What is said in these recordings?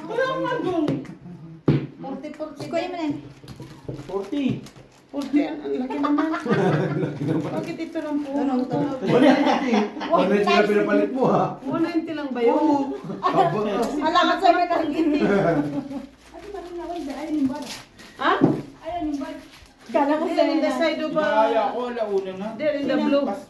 Wala nga doon. 40. Kuya mo na yun. 40. 40, ang laki naman. Bakit ito lang po? Ano? 190. 190 sila pinapalit mo ha. 190 lang ba yun? Oo. Aba. Alamat sa'yo may nakagiti. Ha? Kala ko There sa'yo in the na. side of Kaya ko, launa na. there in the blue. Pas.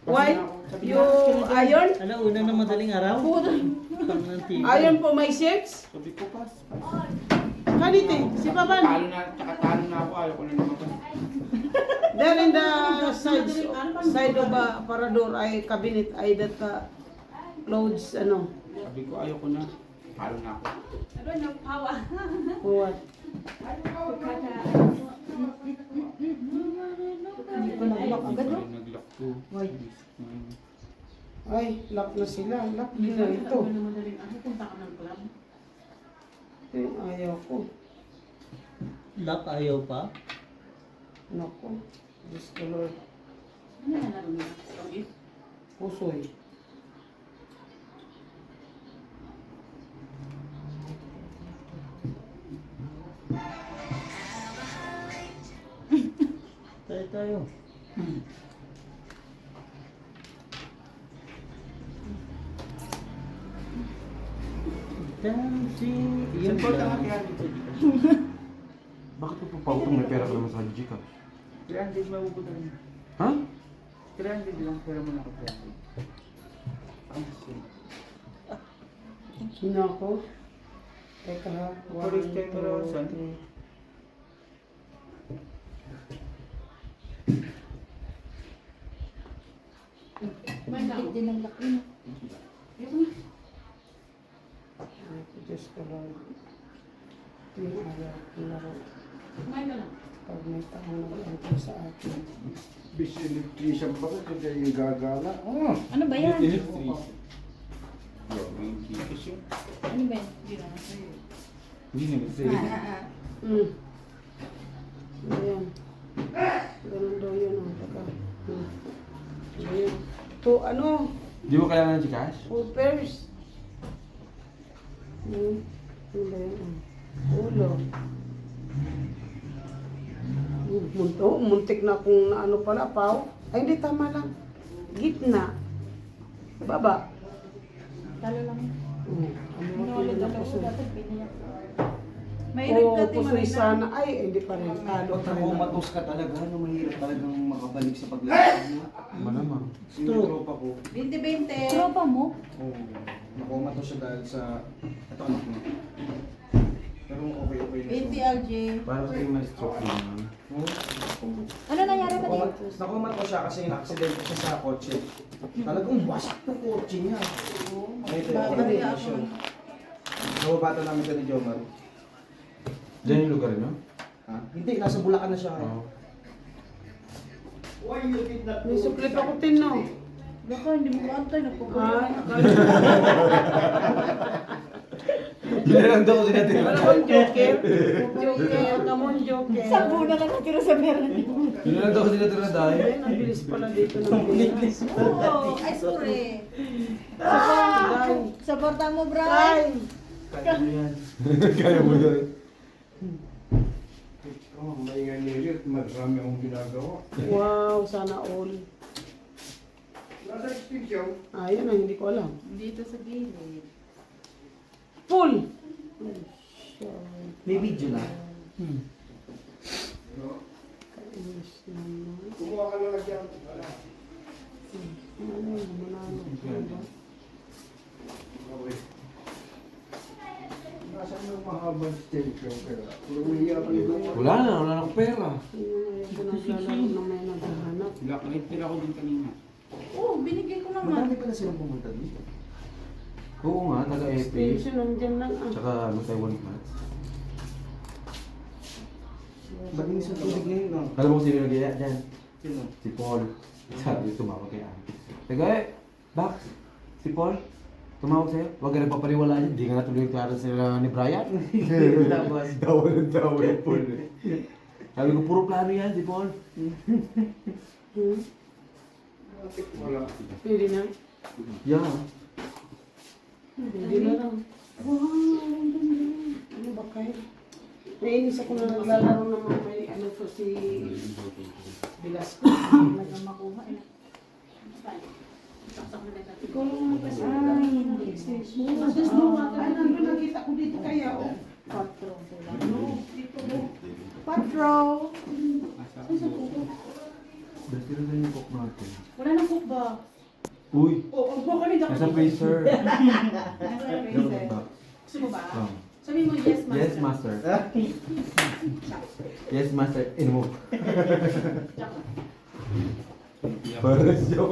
White? Yung iron? Alauna ng madaling araw. Tang ng TV. Iron po may shirts? Sabi ko, pas. Kanite, si Papan. Talo na ako, ayaw ko na naman. There in the side of aparador ay cabinet ay that clothes ano. Sabi ko, ayaw ko na. Talo na ako. What? Hindi ko nag-lock agad, no? Nag-lock ko. Ay, lock na sila. Lock din na ito. Ito yung ayaw ko. Lock ayaw pa. Naku. Diyos ko Lord. Pusoy. Tayo. Dancing. Yung Yung porta nga lang. kaya dito. Bakit mo papautong may pera ka naman sa Gcash? 300 mabubuta rin. Ha? 300 lang, pero mo na ako 300. Ang sweet. Sino ako? Teka ha. Police camera, son. Hindi din ang lock yun. Ay, Diyos ko Lord. Ito yung ayaw ko laro. Pag may tao nag-enter sa akin. Bis electrician pa rin kaya yung gagana. Oh. Ano ba yan? Electrician. Yo, may Gcash yun. Ano ba yan? Hindi naman sa'yo. Ayan. Ganun daw yun. Teka. Ayan. To ano? Di mo kailangan ng Gcash? Full pairs. Ano ba yun? Ulo. Muntik na kung ano pala, pao. Ay, hindi, tama lang. Gitna. Baba. Talo lang. Ano na puso? May Oo, puso sana. Ay, hindi pa rin. Talo Pag pa rin. nakumatos ka talaga, mahirap talagang makabalik sa paglalakad mo. Malamang. Yung tropa ko, 20-20. Tropa mo? nakumatos siya dahil sa ito anak mo. Pero okay na 20 siya. LJ. Para sa yung na-stroke naman. Ano nangyari pa din? Nakumatos siya kasi na-accident siya sa kotse. Talagang wasak ng kotse niya. May teleportation. Nababata namin ito ni Jomar. Diyan yung lugar niyo? Ha? Hindi, nasa Bulacan na siya ngayon. Oo. May sukli pa ko tino. Baka hindi mo maantay. Ay, Kailangan daw ko sinatira. Ano bang joker? Joker, kamon joker. Sabuna lang natira sa meron. Kailangan daw ko sinatira dahil. Ay, nabilis pala dito ng bilis. Oo, ay sorry. Ay, Suporta mo, bro. ay. Kaya mo yan. Kaya mo yun. Oh, maingay nilit, marami akong ginagawa. Wow, sana all. Nasa extension, Ayun na, hindi ko alam. Dito sa gilid. Full! May video na. Kainis naman. kumuha ka na lang dyan. Wala. Ano yun, manalo. Ano ba? Okay. Nasaan yung mahabang extension kaya? Puro umiyak ka nito. Wala na akong pera. Ayun, ayaw ko naglalaro na may naghahanap. Nakahit ako din kanina. Oo, binigay ko naman. Marami pala silang pumunta dito. Oo nga, taga-EP. Station, nandyan lang ah. Tsaka ano, Taiwan Flats. Malinis ang tubig ngayon, no? Alam mo kung sino nag-iaya dyan? Sino? Si Paul. Sabi, tumawag kay Ate. Teka Bax, si Paul, tumawag sa'yo. Huwag ka nagpapariwala dyan. Di nga natuloy yung klaro sila ni Brian. Tapos, Tawa ng tawa yung Paul. Sabi ko, puro plano yan si Paul. Wala. Pwede na. Yeah. Pwede na lang. Wow. nainis ako na naglalaro naman may ano to si Velasco. Talaga makuha eh. Ikaw naman kasi. Ay, hindi. Tapos nandun nakita ko dito kaya oh. Patro. Patro. Dati rin yung cook natin. Wala nang cook ba? Uy! Oh, upo kami dito. Nasa freezer. Gusto mo ba? Oh. Sabi mo yes, master. Yes, master. Yes, master. Ino mo. Pares yun.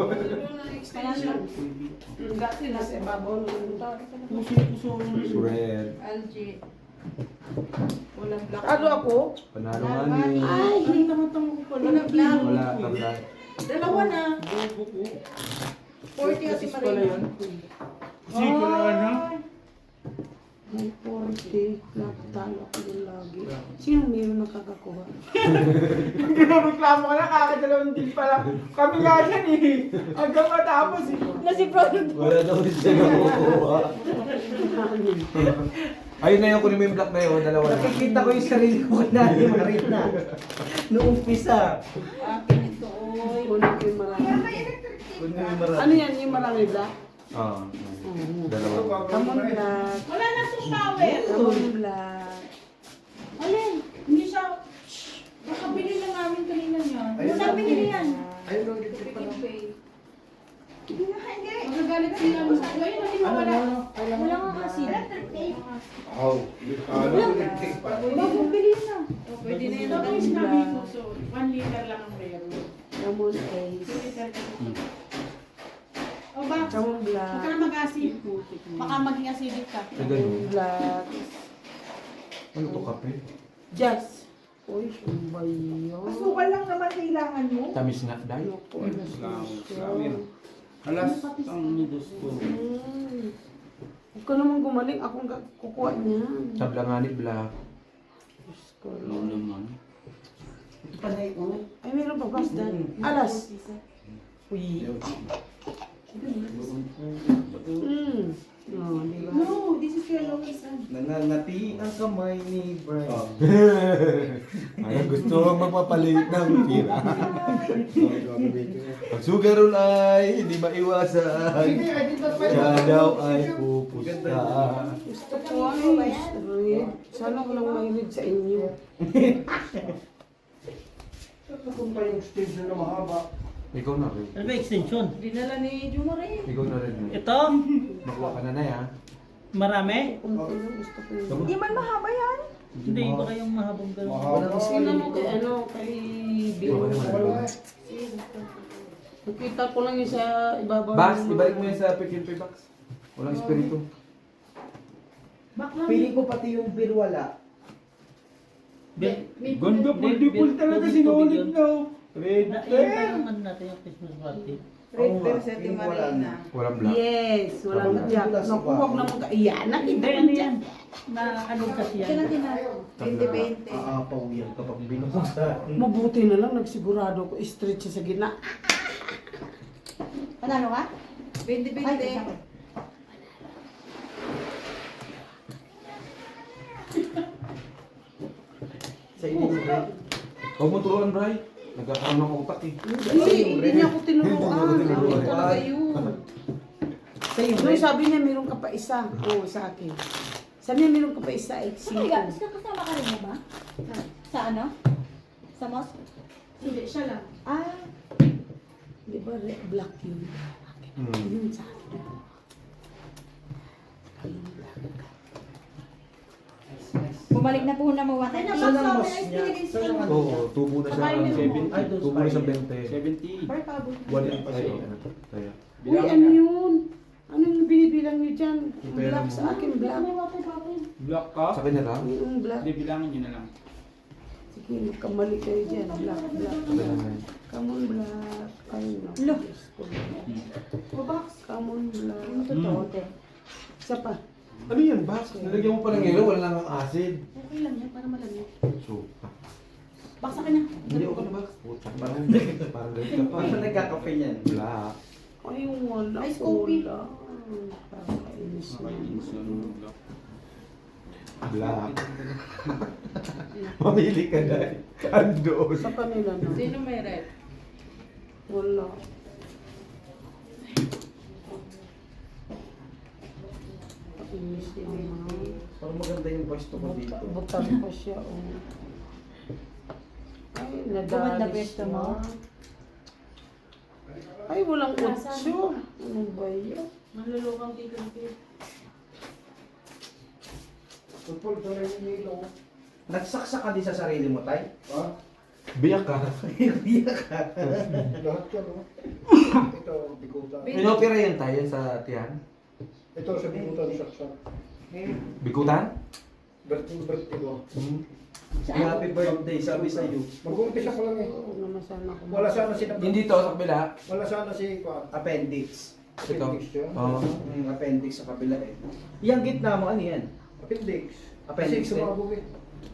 Dati nasa ibabaw ng Red. Algae. Walang black. Ano ako? Panalo nga ni. Ay, hindi naman ko pala. Walang black. Wala, tablay. Dalawa na. 40 kasi Marina. Siko na ano? May 40. Talo ako yung lagi. Sino meron nakakakuha? Reklamo ka na, kakadalawang din pala. Kami nga yan eh. Hanggang matapos eh. Nasi Brother. Wala daw siya nakukuha. Ayun na yung kunin mo yung black na yun, dalawa na. Nakikita ko yung sarili ko na yung Marina. Noong umpisa. Akin ito. Oy. Kunin ko yung marami. Kung yung marami. Ano yan? Yung marami black? Oo. Dalawa. Come on black. Wala na itong power. Come on black. Alin? Hindi siya. Shh. Baka binili lang namin kanina niya. Ayun Wala lang. binili yan. Ayun lang dito pala. Hindi na, hindi. Magagalit sila. Ngayon natin mawala. Wala nga kasi. Aw, ano nag-take pa? Bagong bili na. Pwede na yun. Ito yung sinabi ko. So, 1 liter lang ang meron. Come on ace. 2 liter ka. O ba? Come on Huwag ka black. na mag-acid. Baka maging acidic ka. Ay, Come on ganun. black. Ano to, kape? Just. Uy, ano ba yun? Asukal lang naman kailangan mo. Tamis na, dahil. Naku, ano siya? Alas, ang nidos ko. Huwag ka naman gumaling. Akong kukuha niyan. Tabla nga ni black. Diyos ko. naman. Ito pa na ito. Ay, meron pa basta. Alas. Uy. No, di ba? No, this is your lowest one. Nangangati ang kamay ni Brian. Ay, gusto mong magpapalit ng pira. Pag sugarol ay hindi maiwasan. Siya daw ay pupusta. Gusto ko ay read. Sana ko lang mahilig sa inyo. Kung pa yung stage na mahaba. Ikaw na rin. Ano ba extension? Dinala ni Juno rin. Ikaw na rin. Ito? Makuha ka na ya. Marami? Kung ano, gusto ko yun. Hindi man mahaba yan. Hindi ba kayong mahabang gano'n? Mahaba. Sino mo kay ano, kay Bill? Wala. Nakita ko lang yung sa ibabaw. Box, ng- ibalik mo yan sa pick box. Walang espiritu. Pili ko pati yung beer wala. Ganda, full talaga sinulit na. Red Iyan hair. tayo naman natin yung Christmas party. Red Oo nga, beer sa yung Marina. Walang black. Yes, walang Wala. jack. Naku, huwag naman ka. Iyan, nakita Hindi, ko ano dyan. yan? Na ano kasi Ika yan? natin na. 20-20. Aapaw yan kapag binuksan sa akin. Mabuti na lang, nagsigurado ko, straight siya sa gitna. Panalo ka? 20-20. Sa inyo, Brian. Huwag mo turuan, Bray. Nagkakaroon ng utak eh. Hindi niya ako tinuruan. Ano talaga yun? Sa iyo, Doon Brian. sabi niya, meron ka pa isa. Oo, sa akin. Sabi niya, meron ka pa isa. Talaga, kasama ka rin mo ba? Sa ano? Sa mosque? Hindi, siya lang. Ah, Di ba, black yun? Yun sa akin. Ayun, black. bumalik na po na mo 1 Saan ang mas niya? Saan ang ano niya? Oo, tubo na siya. Sabay na. 70. Ay, doon Tubo na sa sabay. 20. 70. 1 ay, ano, kaya. Uy, ano yun? Ano yung binibilang niyo dyan? Ito Black yan. sa akin, black. Black ka? Sa kanya lang? Yung black. Hindi, bilangin nyo na lang. Sige, magkamali kayo dyan. Black, black, black. Come on, black. Ayun na. Look. Diyos ko. Come on, black. totoo, te. Isa pa. Ano yan, Bax? Nalagyan mo pa ng yelo, wala lang ang acid. Okay lang yan, para malamig. Suka. Baksa ka na. Hindi ako na, Bax. Putak, parang galit ka pa. Paano nagkakape niyan? Black. Ay, wala. Ice coffee. Wala. Kakainis na. Nakainis yun. Black. Black. Mamili ka na. Andoon. Sa kanila na. Sino may red? Wala. Inis yung mga. Parang maganda yung pwesto ko dito. Butang pa siya. Oh. Ay, Gumanda nadalis pwesto na. mo? Ay, walang utso. Ano ba yan? Manlulukang dito. Tungkol sa rin yung ilaw. Nagsaksak ka din sa sarili mo, Tay? Ha? Biyak ka. Lahat yan, no? Ito, bikutan. Inopera yan tayo sa tiyan? Ito sa bikutan, saksak. Bikutan? Vertigo. Happy birthday, sabi sa'yo. Mag-uumpisa pa lang eh. Oo naman sana ako. Wala sana si Hindi to, sa kabila. Wala sana si Kwan. Appendix. Ito. Appendix yun. Oo. Appendix sa kabila eh. Yung gitna mo, ano yan? Appendix. Appendix Kasi sumabog eh.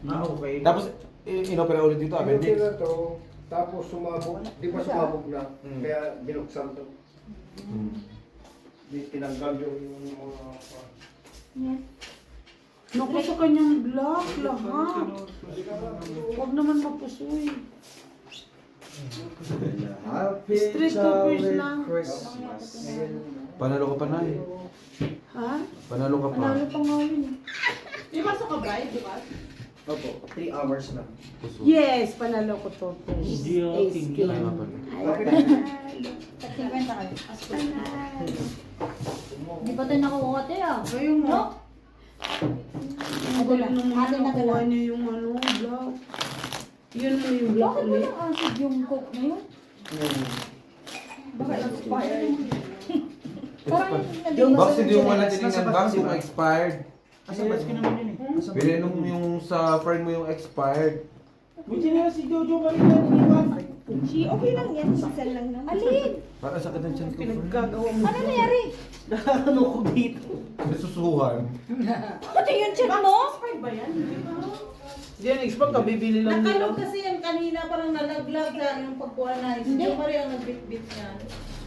Okay. Tapos, inopera ulit dito, appendix. Pinutira to, tapos sumabog. Di ba sumabog na? Kaya binuksan to. Di tinanggal yung mga... Naku sa kanyang black lahat. Huwag naman mapusoy. Happy Street coupers lang. Christmas. Panalo ka pa na eh. Ha? Panalo ka pa. Panalo pa nga yun. Di ba sa kabay, di ba? Opo, 3 hours lang. Yes, panalo ko to. Ace king. Ay, mapal. Tag-50 kayo. Hindi pa tayo nakukuha tayo ah. Ayun mo. No? Ang galing naman Ate na nakuha dala. niya yung ano, black. Yun ano yung black Bakit ulit. walang acid yung coke na yun? Baka expired. Parang Yung Box, hindi mo wala Nasa tinignan box, box di kung ba? expired. Asa ba? naman yun eh. Bili nung yung sa friend mo yung expired. Buti na si Jojo kanina niliwan. okay lang yan. Sisal lang naman. Alin? Para sakit ng tiyan ko. Pinaggagawa mo. Ano nangyari? Ano ko dito? Nasusuhan. Pati yung chan mo? Expired ba yan? Hindi ba? Diyan, expect ka, bibili lang nila. Nakalog kasi yan kanina, parang nalaglag sa yung pagkuha na. Si Hindi. Jo Marie ang nagbit-bit niyan.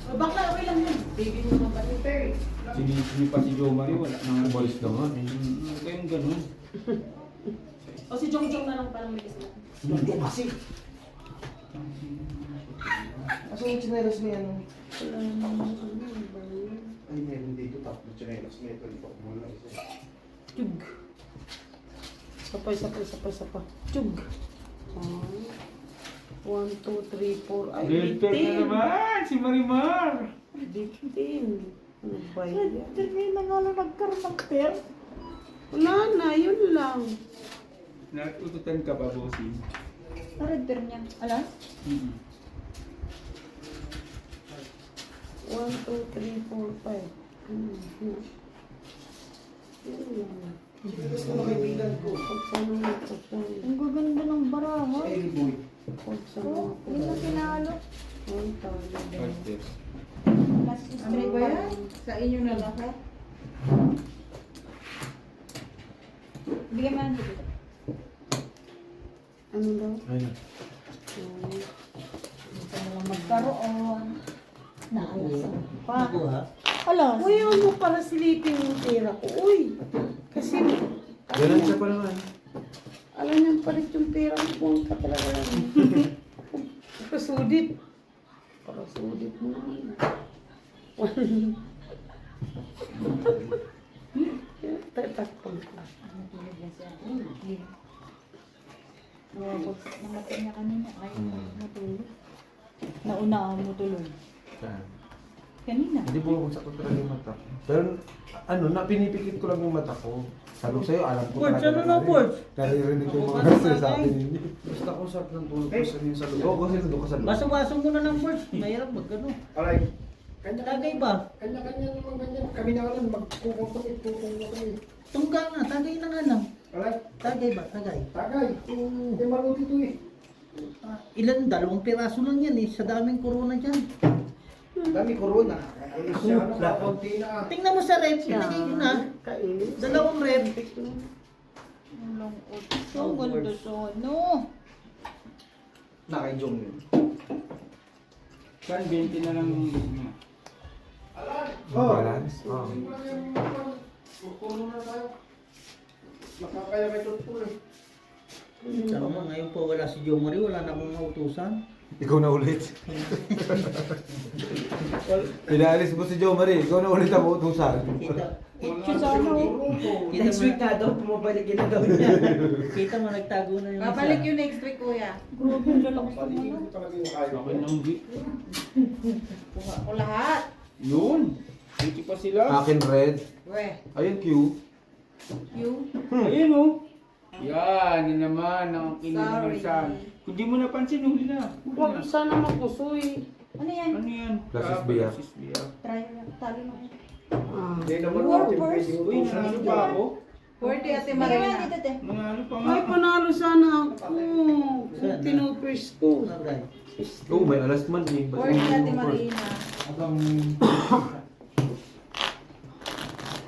O, bakla, okay lang yun. Baby mo naman pati. Sinisini pa si Jo Marie, wala na. Umalis na nga eh. Ano kayong ganun? O si Jong Jong na lang parang may isa. Hindi kasi. Asa yung chinelas ni ano? Wala namang ano, ba yun? Ay, meron dito tapos chinelas ni ito. Ito ko muna isa. Tug. Sapay. Tug. 1, 2, 3, 4. Ay, Delter na 18. naman, si Marimar. 18. Ano ba yan? Ngayon na nga lang nagkaroon ng pair. Wala na, yun lang. Natututan ka pa, bossing. Red pair niya. Alam? 1, 2, 3, 4, 5. Yun lang. Chinelas ko makibigan ko. Pagsama mo ko siya. Ang gaganda ng baraha. Sa Eli Boy. Pagsama Oh, ko yun ang siya. pinalo. Ang tawag. Factors. Mas Ano straight ba pa yan? Sa inyo na lahat? Bigyan mo lang dito. Ano daw? Ayun. Ito na lang magkaroon. Naalasan pa. Alam. Uy, huwag mo para silipin yung pera ko. Uy! Kasi, Ganun siya pa naman. alam niyo palit yung pera ko. Buwan ka talaga lang. Pasudit. Parasudit mo naman. Tatakpang ka. Namatay niya kanina. Ayaw matulog. Naunahan mo tulog. Saan? Kanina. Hindi po ako sakot talaga yung mata. Pero ano, pinipikit ko lang yung mata ko. Sabi ko sa'yo, alam ko Boards, talaga. ano na, boards? Naririnig ko yung mga sinasabi ninyo. Basta kung sarap ng tulog ko sa sa loob. Oo, kasi nandun ka sa loob. Basang-basang mo na ng boards. Mahirap mag ano. Alay. Tagay ba? Kanya-kanya naman ganyan. Kami na lang, magkukumpit kami. Tungga nga, tagay na nga lang. Alay. Tagay ba? Tagay. Tagay. Hindi maluti to eh. Ilan? 2 piraso lang yan eh. Sa daming corona dyan. Dami corona. Ay, siya na, konti na. Tingnan mo sa ref. Ilagay ko na. Kainis. 2 ref. Walang utso. Ganda sa ano. Nakay-jong yun. Saan 20 na lang yung gusto mo? Balance? Oo. Puro na tayo. Nakakaya kay Tutpul eh. Tama, ngayon po wala si Jo Marie, wala na akong mautusan. Ikaw na ulit. Pinaalis mo si Jo Marie, ikaw na ulit ang utusan. Kita, next week na daw, pumabalik yun na daw niya. Kita mo, nagtago na yung Babalik yun next week, kuya. Grabe, ang lalakas ng Hindi ano. ko talaga yung kaya ko. Akin lang, di. Kuha ko lahat. Yun. Hindi pa sila. Akin red. Weh, Ayun, Q. you. Ayun oh. Yan, yun naman ang Sorry. kininaman. Kung di mo napansin, huli na. Huwag sana mapusoy. Ano yan? Ano yan? Plasis Bia. Plasis Bia. Try na. Talo na. Ah. Hindi naman War natin first. pwede Uy, utusan. nanalo pa ako. 40 Ate Marina. Dito, te. Nanalo pa nga. Ay, panalo sana ako. Saan? Tinupers ko. Alright. Oh, may alas man eh. 40 Ate Marina. Abang...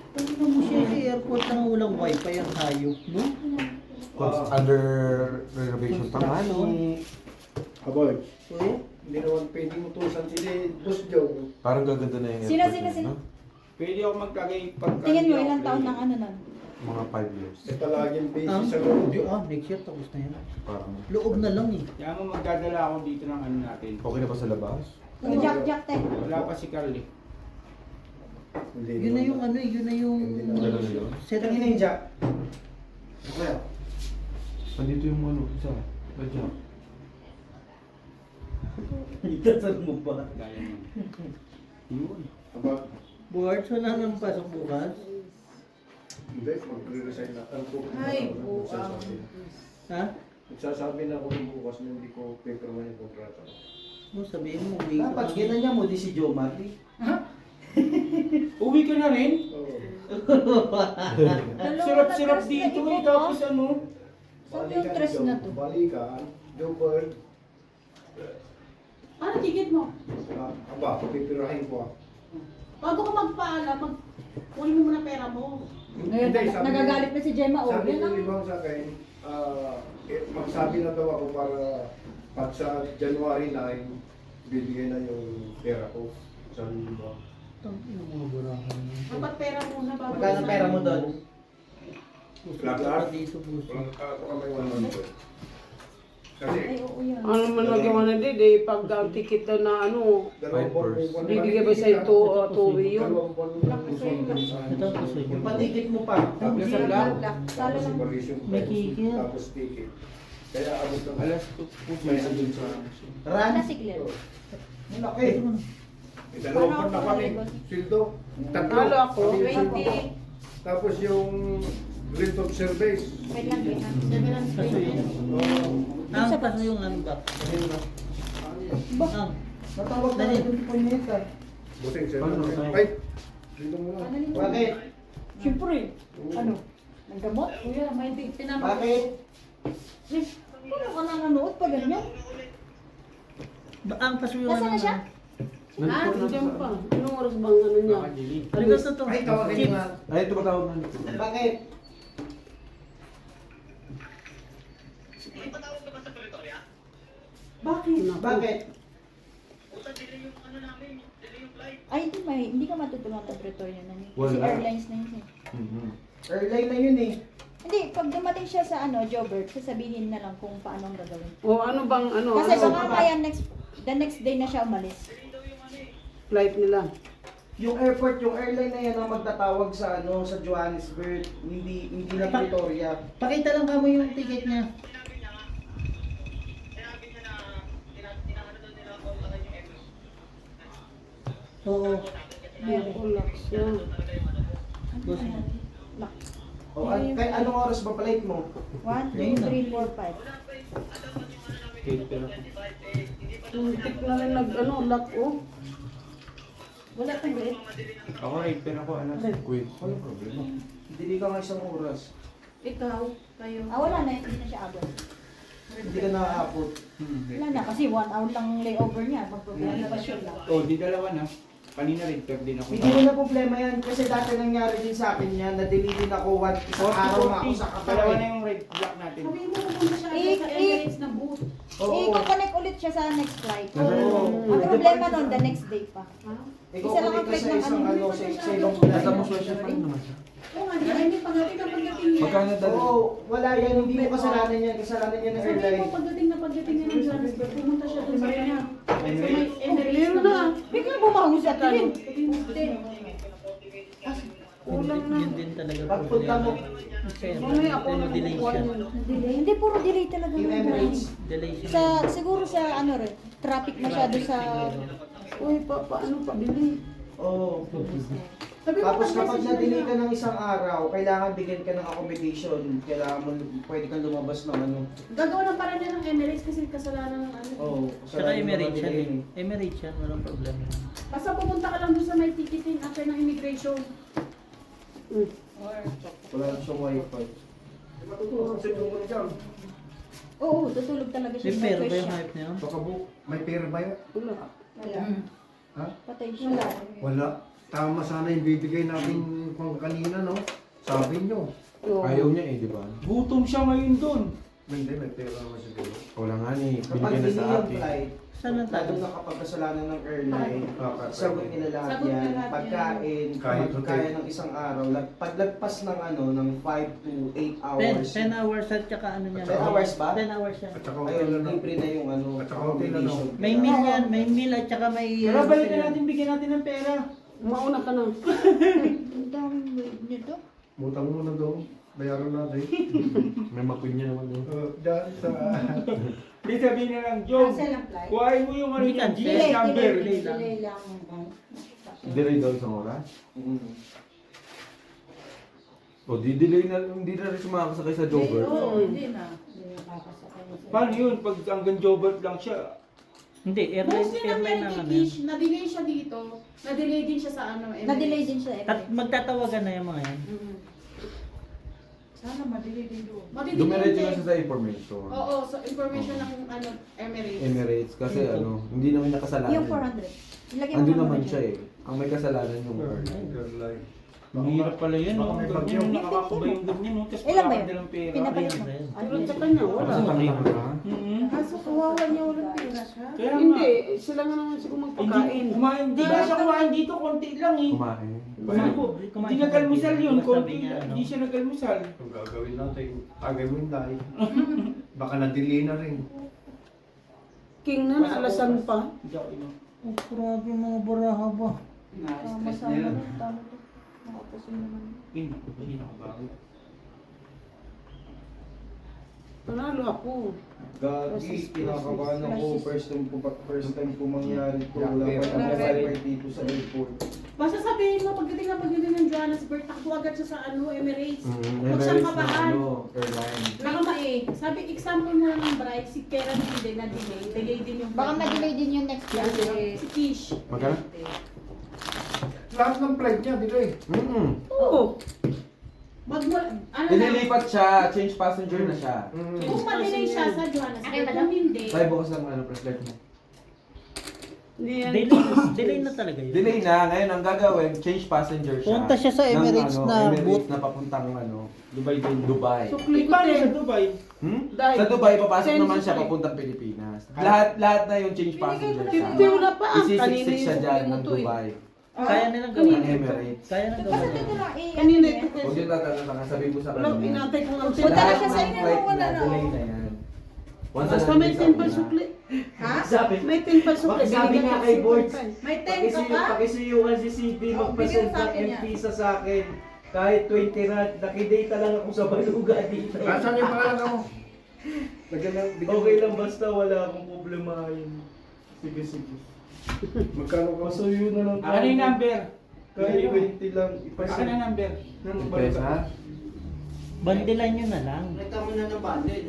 Pagkita mo siya sa airport na walang wifi ang hayop, no? Under renovation pa nga, no? Aboy, Kuya? hindi naman pwedeng utusan sila Boss Joe. Parang gaganda na yung Sino, airport sino, niya, sino? no? Pwede ako magkagay pagka... Tingin mo, ilang taon ng ano nun? Mga 5 years. Eh palaging busy Ang? sa loob. Hindi, next year tapos na yan. Parang. Loob na lang eh. Kaya mo magdadala ako dito ng ano natin. Okay na ba sa labas? Jack, te. Wala pa si Carl eh. Hindi Yun na naman. yung ano, yun na yung... Wala na yun. Set Ang ina yung Jack. Nandito yung ano, isa. Radya. Itasan mo pa. Gaya mo. Yun. Aba, Board, wala nang pasok bukas. hindi, magre-resign na. Ano po? Ay, Nagsasabi. Ha? Nagsasabi na ako ng bukas na hindi ko paperman yung kontrata. O, sabihin mo, uwi ka Dapat na. ginanya mo di si Jo Marie. Uwi ka na rin? Oo. Sirap-sirap dito eh. Tapos ano? Saan yung tres na to? Balikan, Jobert. Ano ticket mo? Aba, pipirahin ko ah. Bago ka magpaalam, kunin mo muna pera mo. Ngayon, Hindi, sabi- nagagalit na si Gemma. Oh, Sabi yan ko ang... ibang sa akin, magsabi na daw ako para pag sa January 9, bibigyan na yung pera ko. Sabi mo. Dapat pera muna bago. Magkano pera mo doon? Lahat? Dito, puso. Walang kamay 100. Kasi, Ay, oo yan. Ano man nagawa na din, eh, pag ang ticket daw na ano, dalawang buwan. bibigyan ba sa'yo tuwi yun? Dalawang buwan. Ito, puso Yung yun. patikit mo pa. Tapos ang lang. Talo Tapos lang. separation May price, kikil. tapos ticket. Kaya abot ng Alas puso na dun sa... Ran. Nasiglan. Malaki. Dalawang buwan na kami. Sildo. Tatlo. Talo ako. Kami yung sildo. 20. Tapos yung rate of service. Wait lang, wait lang. Kaso yun. Ang paso yung ano ba? Ang. Natawag na rin yung punyeta. Busing sir. Ano? Ay, dito muna. Ano nito? Bakit? Siyempre. Ano? Naggamot? Kuya, may pinamit. Bakit? Ano ka nanonood pa ganyan? Ang paso yung Nasaan ano na siya? Ah, diyan pa. Anong oras bang ano niya? Nakadilig. Ano gusto to? Ay, tawagin niyo nga. Ay, tumatawag na. Bakit? Bakit? Bakit? Ay, hindi ka matutulungan ng Pretoria na niya. Kasi Wala. airlines na yun eh. Mhm. Airline na yun eh. Hindi, pag dumating siya sa Jobert, sasabihin na lang kung paano ang gagawin. O ano bang ano? Kasi ano baka kaya the next day na siya umalis. flight nila? Yung airport, yung airline na yan ang magtatawag sa sa Johannesburg, hindi na Pretoria. Pakita lang kamo yung ticket niya. Oo. Relax siya. Boss. O, kay anong oras ba flight mo? 1, 2, 3, 4, 5. Okay, pero... Tuntik na rin lock oh. Wala pang grade. Ako right, pero ako alas. Wait, ano problema? Hindi ka nga isang oras. Ikaw, kayo. Wala na, hindi na siya abot. Hindi ka nakakapot. Wala na, kasi 1 hour lang layover niya. Magproblema pa siya lang. Oh, di dalawa na. Kanina rin, pero din ako. Hindi mo na problema yan kasi dati nangyari din sa akin yan, na-delay din ako isang araw na ako sa Dalawa na Qatar. yung right block natin. Sabi mo pupunta siya sa Emirates na booth. I-connect ulit siya sa next flight. Oo. Ang problema nun, the next day pa. Ikaw Isa lang ang ulit ka flight sa ng isang ano, sa isang Nasa flight. Muswasya pa rin naman siya. Oo nga, di ba? Hindi pagdating na pagdating niya. Magkano dali? Oo, wala yan. Hindi mo kasalanan yan. Kasalanan yan ng Sabi airline. mo, pagdating na pagdating niya ng Johannesburg, pumunta siya doon sa kanya. Sa may Emirates. Emirates Meron na. Bigla bumangon siya tayo. Kulang na. Yun din talaga Pagpunta mo, Mamaya ako na delay kukuha siya. niyo. Delay. Hindi, puro delay talaga. yung Emirates. Delay siya. Sa, siguro sa ano rin, traffic masyado sa... Uy, paano pabili? Oo. Sabi mo, Tapos kapag pag-message na-delay na ka ng isang araw, kailangan bigyan ka ng accommodation. Kailangan mo, pwede kang lumabas ng ano. gagawa ng paraan niya ng Emirates kasi kasalanan ng ano. Oo. Saka Emirates yan delay eh. Emirates yan, walang problema. Basta pumunta ka lang doon sa may ticketing after ng immigration. Wala na siyang wifi. Oo, tutulog talaga siya. May pera ba yung hype niya? Pakabuk, may pera ba yan? Wala. Ha? Patay siya. Wala. Tama sana yung bibigay natin pang kanina, no? Sabi nyo. Ayaw niya eh, di ba? Gutom siya ngayon doon. Hindi, may pera naman siguro. Wala nga ni, Kapag binigyan na delay sa yung akin. flight, Saan ang lalo tago? na kapag kasalanan ng airline, Ah, sagot nila lahat Sagot yan. nila lahat Pagkain, Kahit kapag hotel. kaya ng isang araw, paglagpas ng ano, ng 5 to 8 hours. 10 hours at saka ano niya. 10 hours ba? 10 hours yan. At saka hotel Ayun, na lang. libre na yung ano, At saka hotel na lang. accommodation. May meal yan, may meal at saka may... Pero balikan natin, bigyan natin ng pera. Mauna ka na. Ang daming wave nito. Butang muna doon. Bayaran natin. May makunya naman doon. Diyan sa... Di sabihin na lang, Joe, kuhain mo yung ano Hindi yung cancel. GS number. Delay lang. Delay daw isang oras? Mm. O, di-delay na, hindi na rin sumakasakay sa Jober. Hindi na. Paano yun? Pag hanggang Jobert lang siya. Hindi, airline, Mostly airline nangyari na kay ano. Kish, na-delay siya dito. Na-delay din siya sa ano, Emirates. Na-delay din siya. Magtatawagan na yung mga yan. Sana ma-delay din doon. Dumiretso na siya sa information. Oo, so information ng ano, Emirates. Emirates, kasi ano, hindi naman niya kasalanan. Yung 400. Ilagay mo Andun na naman muna siya eh. Ang may kasalanan yung airline. Girl life. Ang hirap pala yan, Baka no? may bagyo. Ganyan, nakakabay yung ganyan, no? Tapos Ilan wala ba ka yun? dalang pera. Pinapalit mo. Tulad sa kanya, wala. Kasi tangina ka. Kaso kawawa niya walang pera. Kaya Hindi, nga. sila nga naman siguro Hindi, magpakain. hindi nga siya kumain dito, konti lang eh. Kumain. Sabi ko, hindi nag-almusal yun, konti lang. Hindi siya nag-almusal. Kung gagawin natin, gagawin tayo. Baka na-delay na rin. King na, alasan pa. Hindi ako ino. Oh, grabe mga baraha ba? Tama sa ano. Tama to. Nakapusong naman. Hindi ko ba yun ako bakit? Panalo ako. Gagi, kinakabahan ako. First time po mangyari to. Wala pa Wala naman rin. wifi dito sa airport. Basta sabihin mo, pagdating ng Johannesburg, takbo agad siya sa ano, Emirates. Huwag siyang Emirates na kabahan. ano, airline. Nakama eh. Sabi, example mo lang ng bride, si Kera hindi na delay. Delay din yung Baka flight ma-delay din yung next niya. year. Si Kish. Magkano? Lahat ng flight niya, delay. Oo. Wag mo, ano na, Inilipat siya, change passenger na siya. kung ma-delay siya sa Johannesburg, kung hindi, Tayo bukas ng ano, press mo. Hindi yan. Delay na talaga yun. Delay na, ngayon ang gagawin, change passenger siya. Punta siya sa Emirates ng, na Emirates boot. na papuntang ano, Dubai din. Dubai. Sukli ko Paano sa din. Dubai? Dahil- Sa Dubai, papasok Change naman siya flight. papuntang Pilipinas. Lahat na yung change passenger siya. Hindi, wala pa. Kanina Isisiksik yung siya sukli dyan mo ng to eh. Dubai. Kaya nilang Ng gawin. Emirates. Kaya nilang Basta gawin. dito lang Kanina i-ano ito. Huwag yung tatanong, sabi mo sa Wala, kanila. inatay ko ng Punta na Lahat siya sa ng inyo, flight wala na, na. delay na yan. Once Basta na may nandito 10 pa ka na, sukli. Ha? May 10 pa sukli. Sabi Binigyan nga ko kay 50. Boards, may 10 ka pa. pakisuyuan si CB, Oh, magpasend bigyan sa ng akin yan. M-Visa sa akin. Kahit 20 rand, nakidata lang ako sa baluga dito. Saan yung pangalan mo? Lagyan lang, bigyan Okay lang basta wala akong problemahin. Sige, sige. Magkano ka? Pasuyo na lang. Ano yung number? Kahit 20 lang. Ano Ipasend. na number? Pesa? Bandilan nyo na lang. Nagtamo na ng bundle.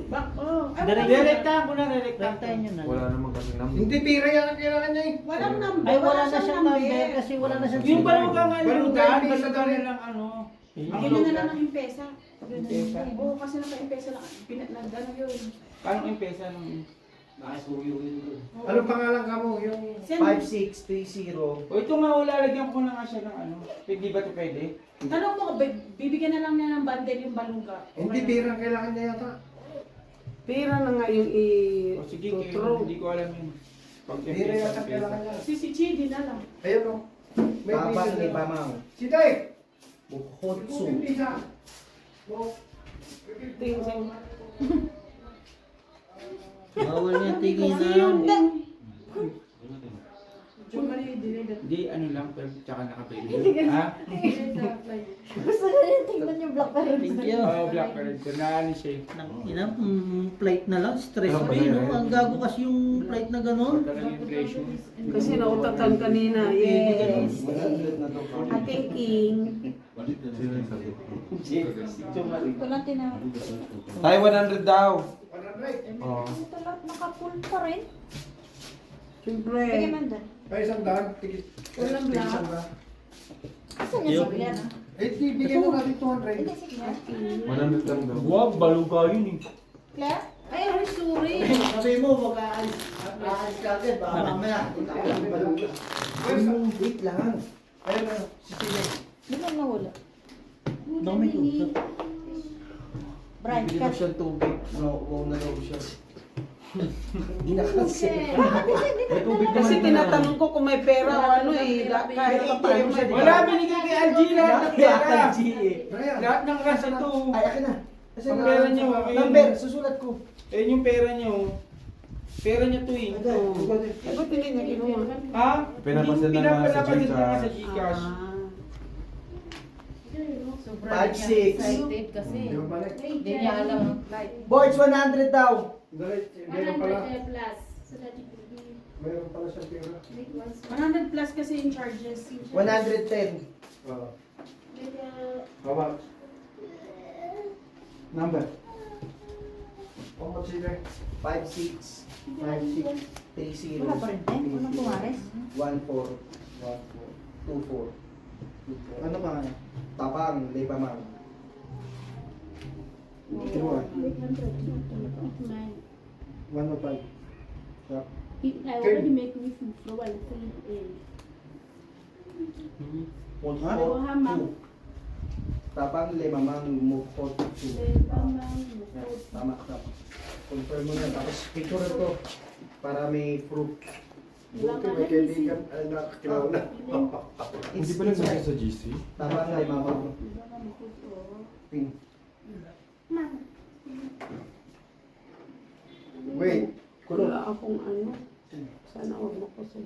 Direkta ko na, direkta. Rektahin nyo na Wala lang. naman kasi number. Hindi pira yan ang kailangan niya eh. Walang number. Ay, wala na siyang number kasi wala na siyang Yung number. balugan nga Balugan, lugar, pisa balugan rin. na lang ano. Bigyan nyo na lang ng impesa. Impesa? Oo, kasi naka-impesa lang. Nag-ano yun. Paano yung pesa nung... Nakasuyo yun doon. Anong pangalan ka mo? Yung... Send, 5630. O ito nga, lalagyan ko na nga siya ng ano. Hindi ba ito pwede? tanong mo, bibigyan na lang niya ng bundle yung baluga. Hindi pira ang kailangan niya yata. Pira na nga yung O sige, i-tutro. hindi ko alam yun. Pag Pira yata kailangan niya. Si Chidi na lang. Ayun o. May Papa visa ni na. Pamang. Si Day! Mukhotsu. Tingin. Bawal niya tigilan. Hindi, ano lang, pero tsaka nakabili. Ha? Gusto na rin tingnan yung black parrot. Thank you. Oo, black pa rin. Naano siya eh. Plate na lang, stress Pero pa yun. masaya, No? Ang gago kasi yung plate na gano'n. Talagang impression. Kasi nautatan kanina. Yes. 100 na to. Ating king. Sino yung sabi? Ito lang tinawag. Tayo 100 daw. 100. Oo. Ito lang, naka-full pa rin. Siyempre. Bigyan man doon. Ay, isang daan. Tigit. Walang black. Isang daan. Asan niya si Claire? Eh, di, bigyan na natin 200. Hindi si Claire. 100 lang daw. Wow, baluga yun eh. Claire? Ay, I'm sorry. Sabi mo, mag-aalis ka agad. Baka mamaya. Wait lang. Ayun na, si Sine. Di ba nawala? Dami ko. Brian, Bili mo cut. siyang tubig. Wow na daw siya. Hindi na kasi. May tubig Kasi naman. tinatanong ko kung may pera o ano eh. Kahit pa tayo may Wala, binigay kay Algie lahat ng pera. Brian. Lahat ng cash ito. Ay, akin na. Kasi Ang pera niyo, okay. Number, susulat ko. Eh, yung pera niyo. Pera niya to eh. Eh, ba't hindi niya kinuha? Ha? Pinapasan na nga sa Pinapalapasin na nga sa Gcash. Gcash. Five, six. Excited kasi. Di ba balik? Hindi niya alam ang flight. Boys, 100 daw. Meron pala. plus. Meron pala siya pera. 100 plus kasi yung charges. 110. How much? Number. How much is it? 56 56 30 Wala pa rin, te. Unang tumares. 14 24 Ano ba? Tapang, Lepamang. Kinuha. 105. I already make with for one thing. Two. Tapang, Lepamang, Mukot. Tama. Confirm mo na. Tapos picture ito. Para may proof. Buti may kaibigan ay nakakilala na. Hindi pa lang nasa sa GC? Tapang, Lepamang. Pin. Wait. Wala akong ano. Sana huwag mo ko sa...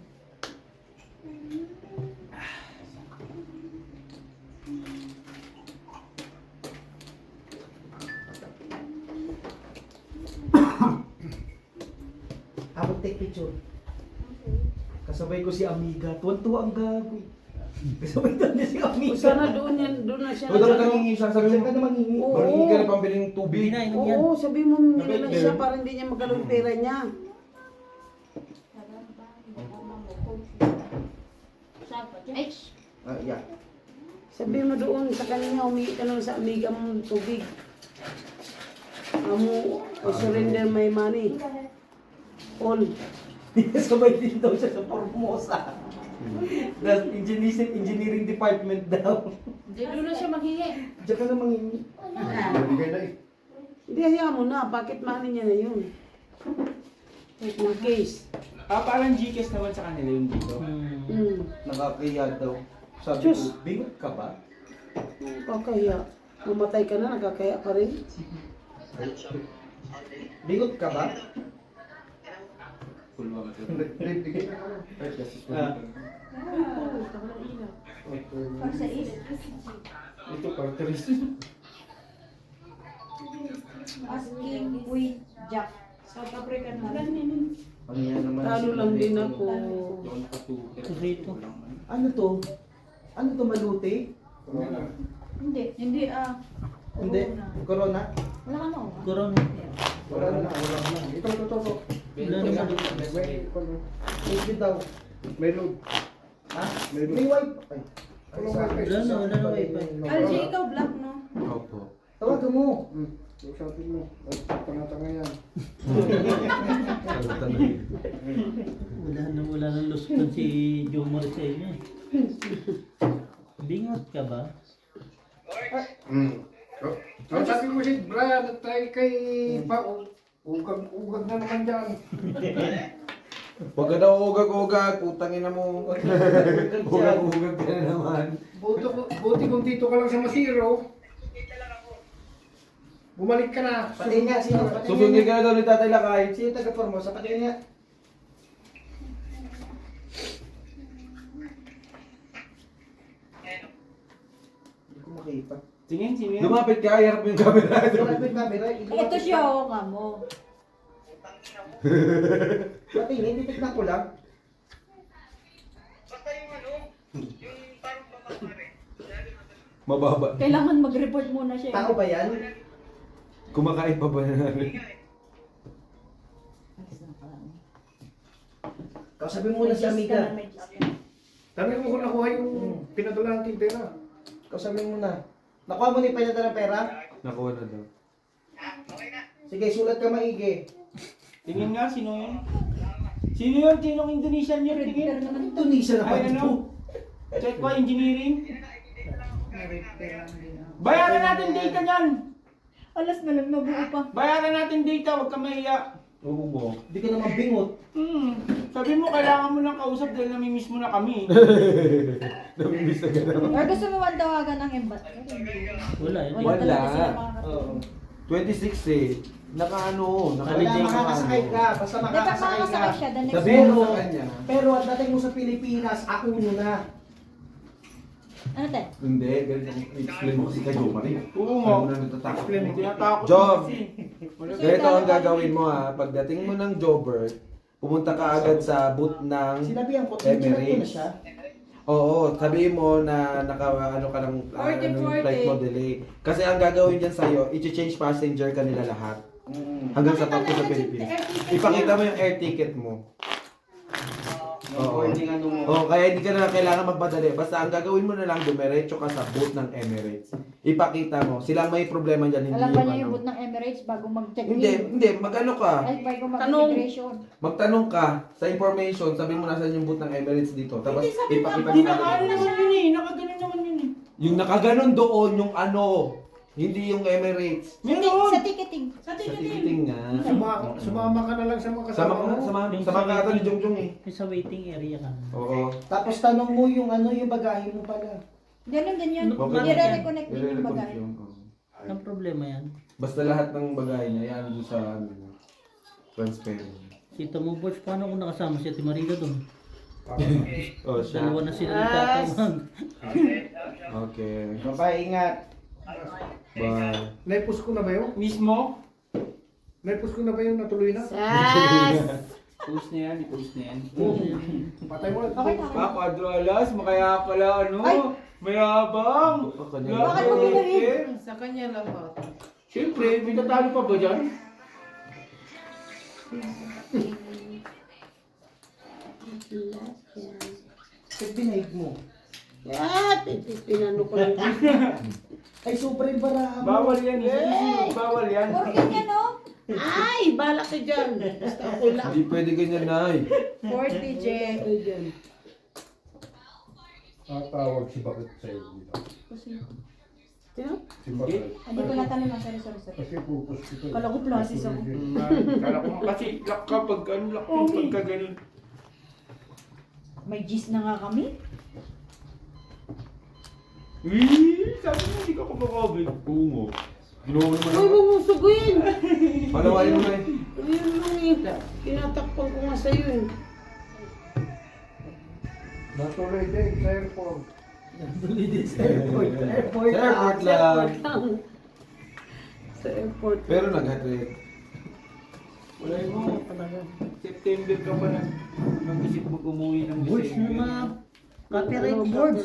Abot take picture. Kasabay ko si Amiga. Tuwan-tuwa ang gago. Kasabay ko niya si Amiga. Sana doon na siya. Huwag ka nangingi siya. Sabi Sabi mo, ka na mangingi. Oo. mangingi ka na pambiling tubig. Hindi na, inom yan. Oo, sabi mo nila Nabait siya yun. para hindi niya magalaw yung pera niya. Ay, Yeah. Sabi mo doon sa kanya, humingi ka lang sa amiga mong tubig. Amo, surrender my money. All. Sabay din daw siya sa Formosa. That's engineering department daw. Hindi doon na siya maghingi. Diyan ka na mangingi. Nabigay na eh. Hindi, hayaan mo na. Bakit mahal niya na yun? Yung case. Parang Gcash naman sa kanila yung dito. Nakakahiya daw. Sabi Diyos. ko, bingot ka ba? Kakahiya. Mamatay ka na, nagkakaya pa rin. Bingot ka ba? Bigay na ako. para sa is. Ito, characteris. Asking with Jack. South Africa na. Ano yan naman? Talo lang din ako. Rito. Ano to? Ano to, maluti? Hindi. Hindi Hindi? Corona? Wala ka na. Corona. Wala na. Ito. Wala naman. Thank you daw. May load. Ha? May May load. wife? Ay. Wala na wifi. Algie, ikaw black, no? Opo. Tawagan mo. Usapin mo. Tanga-tanga yan. Sagutan na yun. Wala nang lustan si Jomar sa inyo. Bingot ka ba? So, sabi mo si Brian at tayo kay Pao. Ugag na naman dyan. Huwag ka daw ugag-ugag, putangin na mo. Ugag-ugag ka na naman. Buti kung dito ka lang sa Masiro. Bumalik ka na. Pati nga, sino? Pati Susundin ka na daw ni Tatay Lakay. Sino taga Formosa? Pati nga. Hindi ko makita. Tingin, sino yan? Lumapit ka, harap mo yung camera. Wala ko yung camera. Ito siya, o ka mo. Pati hindi, titignan ko lang. Mababa. Kailangan mag-report muna siya. Tao ba yan? Kumakain pa ba na namin? Kausapin mo na si Amiga. Tanong mo kung nakuha yung pinadala nating pera. Kausapin mo na. Nakuha mo na yung pinadala ng pera? Nakuha na daw. Sige, sulat ka maigi. Tingin nga, sino yun? Sino yun? Sinong Indonesian yun? Tingin. Indonesia na Ay, ano? Check ko, engineering. Bayaran natin data niyan. Alas na lang, mabuo pa. Bayaran natin data, huwag ka mahiya. Oo mo. Hindi ka naman bingot. Sabi mo, kailangan mo ng kausap dahil namimiss mo na kami. Namimiss na ka naman. Or gusto mo man tawagan ng embat? Wala. Wala talaga sila Oo. makakatulog. 26 eh. Naka-ano, Wala, naka-reject makakasakay ka. Basta Dapat makakasakay makakasakay ka. siya the next Sabihin mo day. sa kanya. Pero at dating mo sa Pilipinas, ako na. Ano te? Hindi, ganito. Explain mo kasi kay Jo Marie. Oo nga. Ayaw mo na natatakot. Explain mo, tinatakot Job. mo kasi. Ganito ang gagawin mo ha. Pagdating mo ng Jobert, pumunta ka agad sa booth ng Sinabihan ko, tinignan ko na Emirates. siya. Oo, sabihin mo na ano ka ng 40. flight mo delay. Kasi ang gagawin dyan sa'yo, i-change passenger ka nila lahat. Hanggang sa pagko sa Pilipinas. Ipakita mo yung air ticket mo. Oo. Oo, kaya hindi ka na kailangan magmadali. Basta ang gagawin mo na lang, dumiretso ka sa booth ng Emirates. Ipakita mo. Silang may problema dyan, hindi Alam ba niya ano. yung boot ng Emirates bago mag-check-in? Hindi, mag-ano ka. Ay, bago mag-immigration. Magtanong ka sa information, sabihin mo nasan yung booth ng Emirates dito. Tapos ipakita Hindi mo. nakaano naman yun eh. Nakaganon naman yun eh. Yung nakaganon doon, yung ano, hindi yung Emirates. Meron. Sa ticketing. Sa Sa tingin. ticketing nga. Sumama ka na lang sa mga Sama kasama ka mo. sama ka ata ni Jongjong eh. Yung sa waiting area ka. Oo. Tapos tanong mo yung ano, yung bagahe mo pala. Ganun din yun. Okay. I-re-reconnect din yung I-re-record bagay. yun, oo. Ang problema yan. Basta lahat ng bagay niya, yan doon sa ano, transparent. Kita mo, boss, paano kung nakasama si Ate Marina doon? Oh, siya. Dalawa na sila nagtatawag. Okay. Bye, ingat. Bye. Naipus ko na ba yun? Mismo? Naipus ko na ba yun? Natuloy na? Post na yan, i-post na yan. Patay mo na. Okay, okay. Papadralas, makaya pala ano, Ay! mayabang. Bakit mo ginahin? Sa kanya lang ba? Siyempre, may tatalo pa ba dyan? Pag binaig mo. Pinano ko lang. Ay, sobrang bara mo. Bawal yan, bawal yan. Working yan, no? Ay, balak ka dyan. Basta ako lang. Hindi pwede ganyan, Nay. 40, J. Tatawag si Bakit sa'yo dito. Sino? Si Bakit. Hindi ko natanong lang. Sorry. Kasi pupus ko. Kala ko plasis ako. Kala ko nga kasi lock ka pag ano, lock mo pagka ganun. May gis na nga kami. Sabi mo hindi ka kumakabil. Oo mo. Ginawa mo naman Huwag ako. mo suguin. Palawain mo na eh. Yun lang eh. Tinatakpan ko nga sa'yo eh. Natuloy din sa airport. Airport Sa airport lang. Sa airport. Pero nag-hatred. Wala mo. September ka pa na. Mag-isip mo umuwi ng Boards ng December. mga copyright boards.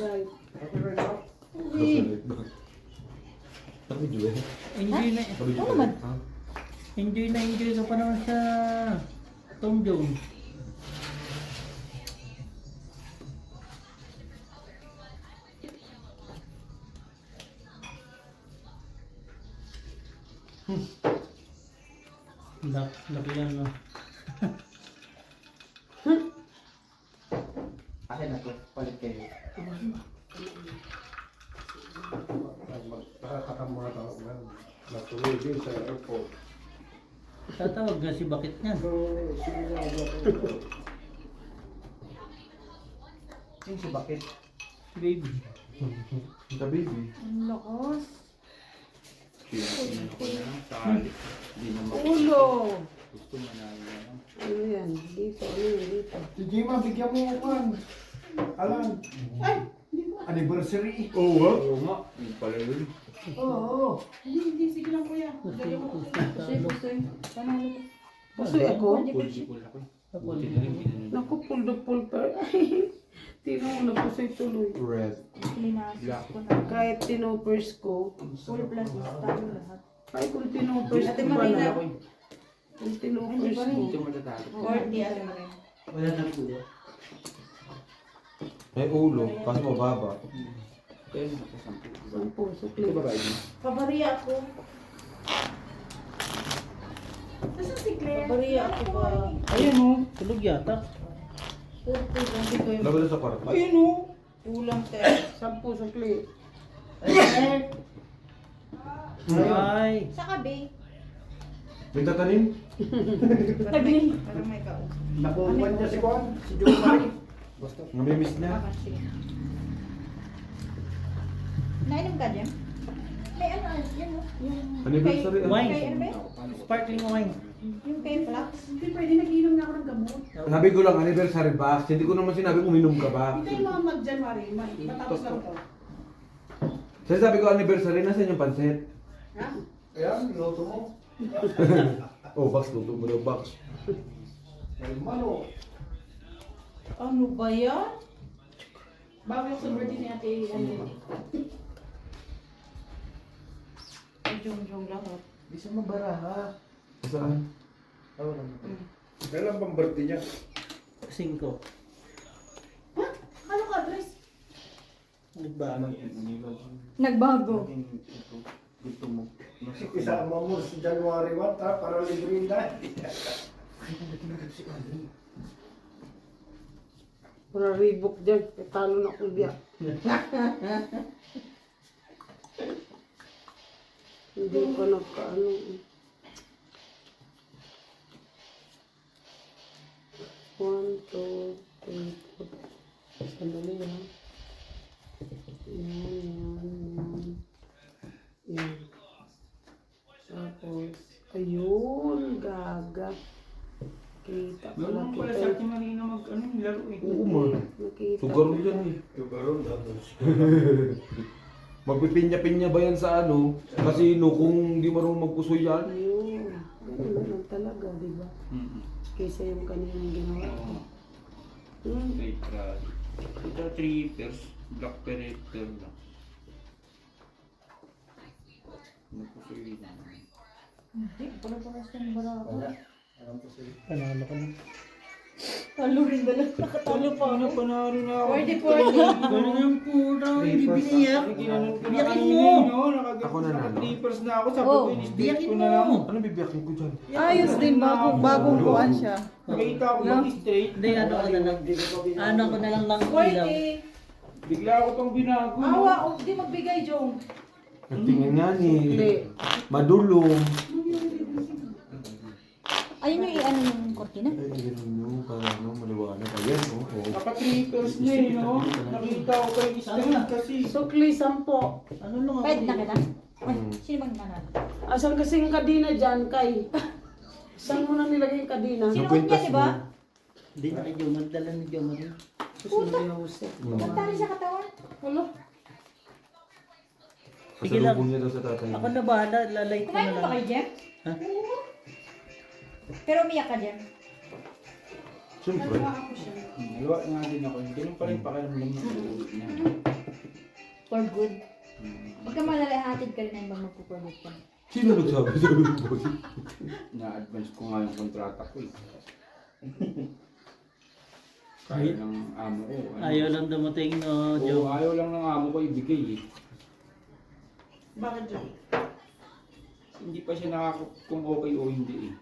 Sabi Joel. Enjoy na, Sabi Oo naman. Ha? enjoy ka pa naman sa Tom Jones. Laki yan, no? Akin na to. Palit kayo. Nakakatam mga tao na. Natuloy din sa airport. Tatawag nga si Bakit niyan. So, sinunod ako. Yung si Bakit. Baby. The baby. Ang lakas. Ulo! Gusto mo na yan. Ano yan? Dito, ano yan? Dito. Si Jima, bigyan mo kan. Alan. Anniversary. Oo nga. Yung pala yun. Oo. Hindi, sige lang kuya. Dali mo. Pusoy. Panalo ko. Pusoy ako? Pulsi-pul ako. Buti na rin. Naku, pull pa. Tingnan mo na pusoy tuloy. Red. Linasos ko na. Kahit tinopers ko, Full plus is talo lahat. ay kung tinopers ko ba na, kung tinopers ko, Ito matatalo. 40 alam mo rin. Wala na kuya. May ulo, kaso mababa. Kaya nakasampu. 10 sukli. Ito babae mo. Pabariya ako. Nasaan si Claire? Pabariya ako ba? Ayun o. Tulog yata. Hindi ko yung Laban na sa kwarto. Ayun o. kulang te. 10 sukli. Ay. Sa kabe. May tatanim? Parang may kaus. Nakukuhan niya si Juan. Si Jomari. Namimiss na. Kasi. Nainom ka, Jem? May ano, yun o. Yung Anniversary. kay- Wine. Kay ano ba yun? Sparkling wine. Yung kay Flax. Hindi pwede, nag-inom na ako ng gamot. Sabi ko lang, anniversary box. Hindi ko naman sinabi uminom ka ba. Hindi tayo mga mag-January. Matapos lang to. Kasi sabi ko anniversary, nasa yung pansit? Ha? Ayan, niloto mo. Oh, box, luto mo daw box. Ay, mano. Ano ba yan? Bago yung sa birthday ni Ate Angel. Jung-jung lahat. Di siya mabaraha. Saan? Oo lang. Kailan bang birthday niya? 5. Ha? Ano ka, Dres? Nagbago. Nagbago. Gusto mo. Isama mo si January 1 para libre na. Para ribok dyan, talo na ko diya. Hindi ko nagkaano. One, two, three, four. Sandali ha. Yan. Tapos, ayun, gaga. Kita pala Yung pala kita. sa atin Marina mag-ano, laro eh. Oo man. Nakita. Sugar yan eh. Tugaron daw. Magpipinya-pinya ba yan sa ano? Kasino kung hindi marunong magpusoy yan? Ayun. Ganun naman talaga, di ba? Kaysa yung kaninang ginawa ko. Straight rod. Ito 3 pairs. Black perimeter lang. Napusoy lang. Hindi, pala ng barako. Panalo ka na. Talo rin ba lang? Nakatalo pa ako. Panalo na ako. 40-40. Ganun yung pura. Hindi biniyak. Biyakin mo. Ako nanalo. Trippers na ako. Sabi Oh, ko, in-split biyakin ko mo. na lang. Ano bibiyakin ko dyan? Ayos din, bagong kuhan siya. Nakita ko mag-straight. Hindi, ano ko na lang. Ano ko na lang lang ilaw. 40. Bigla ako pang binago. no? Awa, di magbigay, Jong. Nagtingin nga ni. Madulong. Ayun yung i-ano yung kortina? Ay, ganun nyo. Para ano, maliwanag. Ayan, oh. Naka-trippers na eh, no? Nakita ko kay straight kasi. Sukli, 10. Ano lang ako? Pwede na kita? Ay, Hmm. sino bang nanalo? Asan kasing kadina dyan, Kay? Saan mo na nilagay yung kadina? Sino Nakwintas niya, di ba? mo. Hindi na kayo. Magdala ni Joma rin. Magtali sa katawan. Hulo. Sige lang. Pasalubong niya daw sa tatay. Ako na bahala. Lalay ko na Kumain mo ba lang. kay Jem? Ha? Pero umiyak ka, Jem. Siyempre. Nalawa nga din ako. Ganun pa rin pakiramdam ng ulit niya. For good. Huwag ka malalahatid ka rin na ibang magpupromote ka. Sino nagsabi sa boss? Na-advance ko nga yung kontrata ko eh. Kaya ng amo ko. ano. Ayaw lang dumating, no, Oo, Jom. ayaw lang ng amo ko ibigay eh. Bakit, Jong? Hindi pa siya kung okay o hindi eh.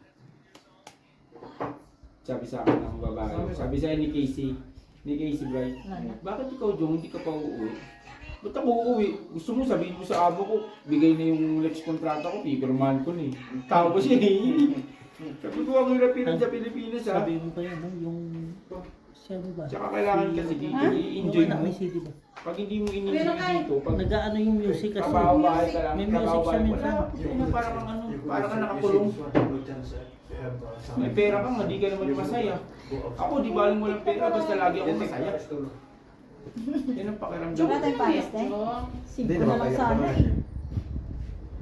Sabi sa akin ng babae. Sabi sa ni Casey Bright, bakit ikaw Jong hindi ka pa uuwi? Ba't ako uuwi? Gusto mo sabihin mo sa amo ko, bigay na yung Lex kontrata ko, pipirmahan ko na eh. Tao ko siya eh. Sabi ko, ang hirap sa Pilipinas ha. Sabi mo pa yan, no? Yung Si ano ba? Tsaka kailangan kasi dito, Ha? i-enjoy Yung anak mo. may CD ba? Pag hindi mo in-enjoy dito, pag Nag-ano yung music kasi. trabaho-bahay ka lang, May music trabaho-bahay siya wala. minsan. Yun ang parang kang ano, parang kang nakakulong. May pera ka nga, di ka naman masaya. Ako, di baling walang pera, basta lagi ako masaya. Yan ang pakiramdam Wala ko. tayong pares, te. Jo, Simple na lang sana eh.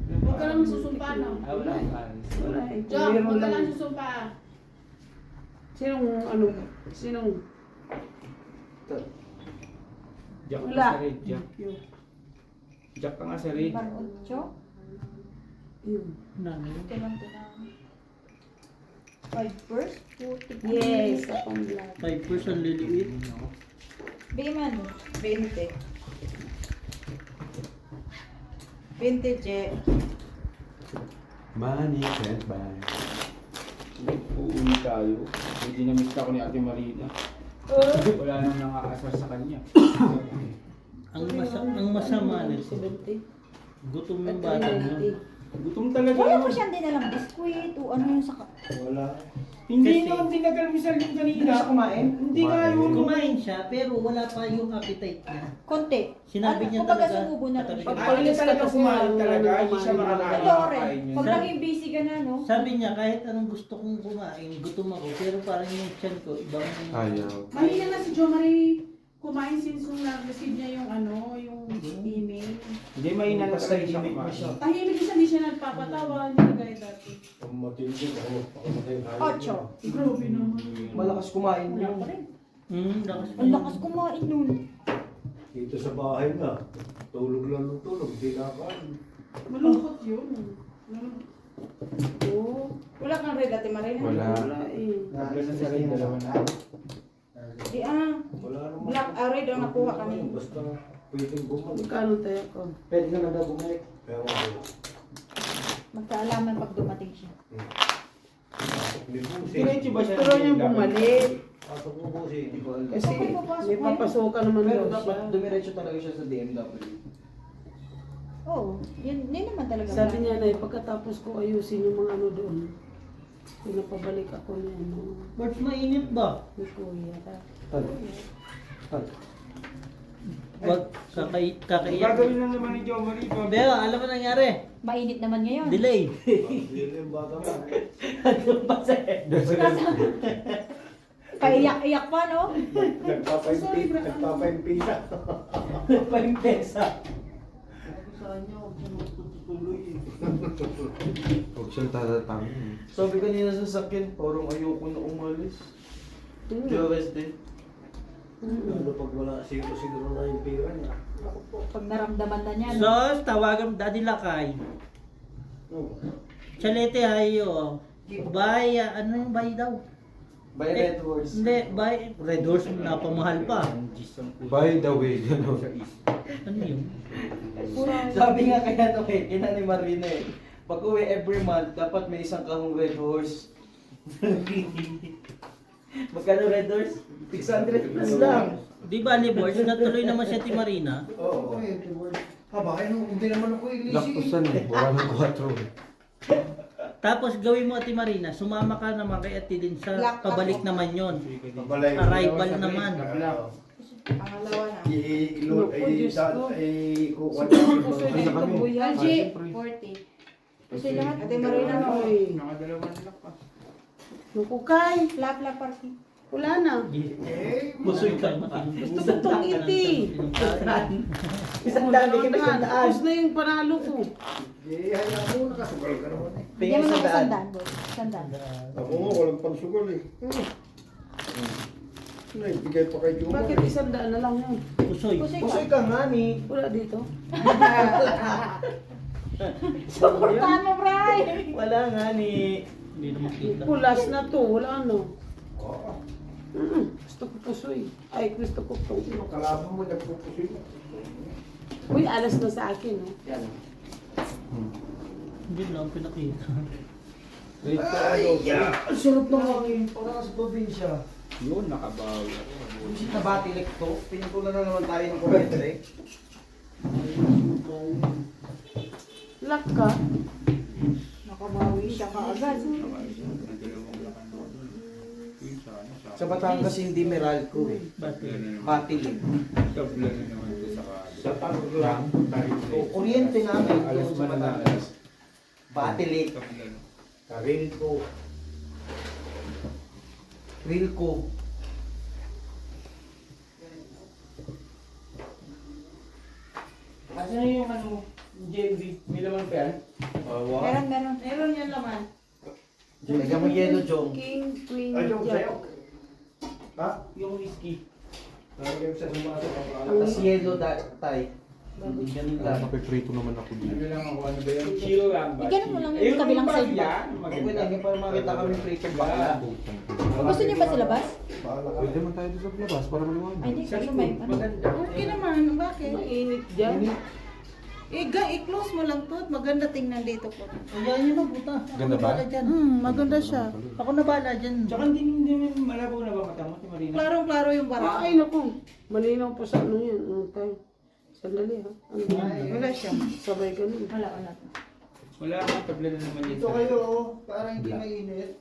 huwag ka lang susumpa, no? Wala. Wala eh. Jo, huwag Meron ka lang lang. susumpa. Sinong ano? Sinong? Jack ka Wala. sa red, Jack. Jack ka nga sa red. Bar 8. Yun. Nani? Ito lang ito na. 5 first? 40. Yes, akong black. 5% liliit. Biman. 20. Vintage. Money can't buy. Uuwi tayo. Hindi na-miss ako ni Ate Marina. Wala nang nangaasar sa kanya. Ang masama nito, 70. gutom yung bata niya. Gutom talaga Wala yun. mo siyang dinalang biskuit o ano yung sa... Wala. Hindi Kasi- naman tinagalmisal yung kanina. Hindi siya kumain? Hindi nga yun. Kumain siya, pero wala pa yung appetite niya. Konti. Sinabi niya kumbaga talaga, sumubo na lang katabi siya. ka. Pag pagalit talaga kumain talaga, hindi siya makakain. Totoo rin. Makakain yun. Pag naging busy ka na, no? Sabi niya, kahit anong gusto kong kumain, gutom ako, pero parang yung tiyan ko, ibang... Ayaw. Mahina na si Jo Marie kumain since nung nag-receive niya yung ano, yung email. Hindi mahina na Basta talaga siya imik mo kumain. siya. Tahimik siya, hindi siya nagpapatawa, hindi na gaya dati. Ang matindi ako. Pakamatay tayo. 8. Grabe naman. Malakas kumain Wala yun. pa rin. lakas Ang lakas kumain nun. Dito sa bahay na. Tulog lang ng tulog. Hindi nakain. Malungkot yun. Oo. Wala kang red, Ate Marina? Wala. Wala eh. Wala na sa rin, dalawa na. Di Wala naman. black red ang nakuha kami. Basta pwedeng bumalik. Magkano tayo ko? Pwede naman daw bumalik. Pero wala. Magkaalaman pag dumating siya. May busi. Diretso ba siya? Gusto niya bumalik. Pasok mo busi. Hindi ko alam. Kasi Okay, papasok may kayo. papasukan naman Pero daw dapat siya. dumiretso talaga siya sa DMW. Oo. Yun naman talaga. Sabi niya na pagkatapos ko ayusin yung mga ano doon. Pinapabalik ako niya ano. But mainit ba? Ni Kuya. Wag kakaiyak. Gagawin lang naman ni Jo Marie. Pero alam mo nangyari? Mainit naman ngayon. Delay. Hindi yung bata mo. Paiyak-iyak pa, no? Nagpapaimpisa. Paimpesa. Huwag siyang tatatangin. Sabi kanina sa sakyan, parang ayoko na umalis. Diyos din. Ano pag wala siguro na yung pera niya. Pag naramdaman na niya, no? So, tawagan Daddy Lakay. Chalete hayo. Buy, ano yung buy daw? By Red Horse. Hindi, buy Red Horse, napamahal pa. By the way, ano? Ano yun? Sabi nga kaya to kina ni Marina eh. Pag uwi every month, dapat may isang kahong Red Horse. Magkano Red Horse? 600 plus lang. Di ba, Libors, natuloy naman siya ti Marina. Oo. Haba, hindi naman ako ilisi. Laktusan eh. Wala ng 4. Tapos gawin mo Ate Marina, sumama ka naman kay Ate din sa Black pabalik ako. naman yon. Mabalay. Arrival naman. Pangalawa na. I-load, Naku, Diyos ko. kukuha Gusto na. niya ito buyan. Algie, 40. Kasi lahat, Ate Marina, no? Ay, Nakadalawa na lang pa. naku kay. lap parking. Wala na. Musoy ka. Gusto ko itong iti. Isang dami ka na isang daan. Tapos na yung panalo ko. Hayaan mo, nakasugal ka naman eh. Hindi Tingin mo sa na daan. sandaan, boy. Sandaan. Ako nga, walang pangsugal eh. Naibigay pa kay Juma. Bakit 100 na lang yun? Musoy. Pusoy ka. Pusoy ka nga ni. Wala dito. Suportahan mo, Bray! Wala nga ni. Hindi naman kita. Pulas na to. Wala ano. Gusto ko pusoy. Ay, gusto ko itong. Kalaban mo, nagpupusin. Uy, alas na sa akin. Oh. Hindi lang pinakita. Ay, ang sunod ng hangin. Parang sa probinsya. Yun, nakabawi ako. Busit na batilik to. Pinutulan na naman tayo ng kuwente. Lock ka. Nakabawi siya kaagad. Nadalawang lakan mo doon. Sa Batangas hindi Meralco eh. Batilig. Tabla na naman ito sa kado. Sa Tangglang, Oriente namin. Alas doon sa ba na Batangas. Batilig. Karilco, Rilco. Asan na yung ano, JMB? May laman pa yan? Meron. Meron yan laman. Lagyan mo yelo, Jong. King, Queen, ayun sa'yo. Jack. Ha? Yung whiskey. Lagyan mo sa sumasok. Tapos yelo, tay. Ganun lang. Napiprito naman ako dito. Ano lang ako, ano ba yan? Chill lang ba? Ganun mo lang yung Ayun, kabilang yung side ba? yan, Okay maganda. lang, para makita kami prito bakla. Gusto niyo ba sa labas? Bahala ka. Pwede man tayo dito sa labas para maliwanag. Ay, hindi. Sa Kasi likod, may ano. maganda. Okay naman, bakit? Mainit dyan. I-close mo lang to at maganda tingnan dito po. Ayan yun ang puta. Ganda ba? Maganda siya. Ako na bala dyan. Tsaka hindi malabo na ba matamot yung Marina? Klarong-klaro yung bara. Ay, naku. Malinaw pa sa ano yan. Ano tayo? Sandali ha. Ano ba? Wala siya. Sabay ganun. Wala. Wala akong tabla na naman Dito kayo, para hindi mainit.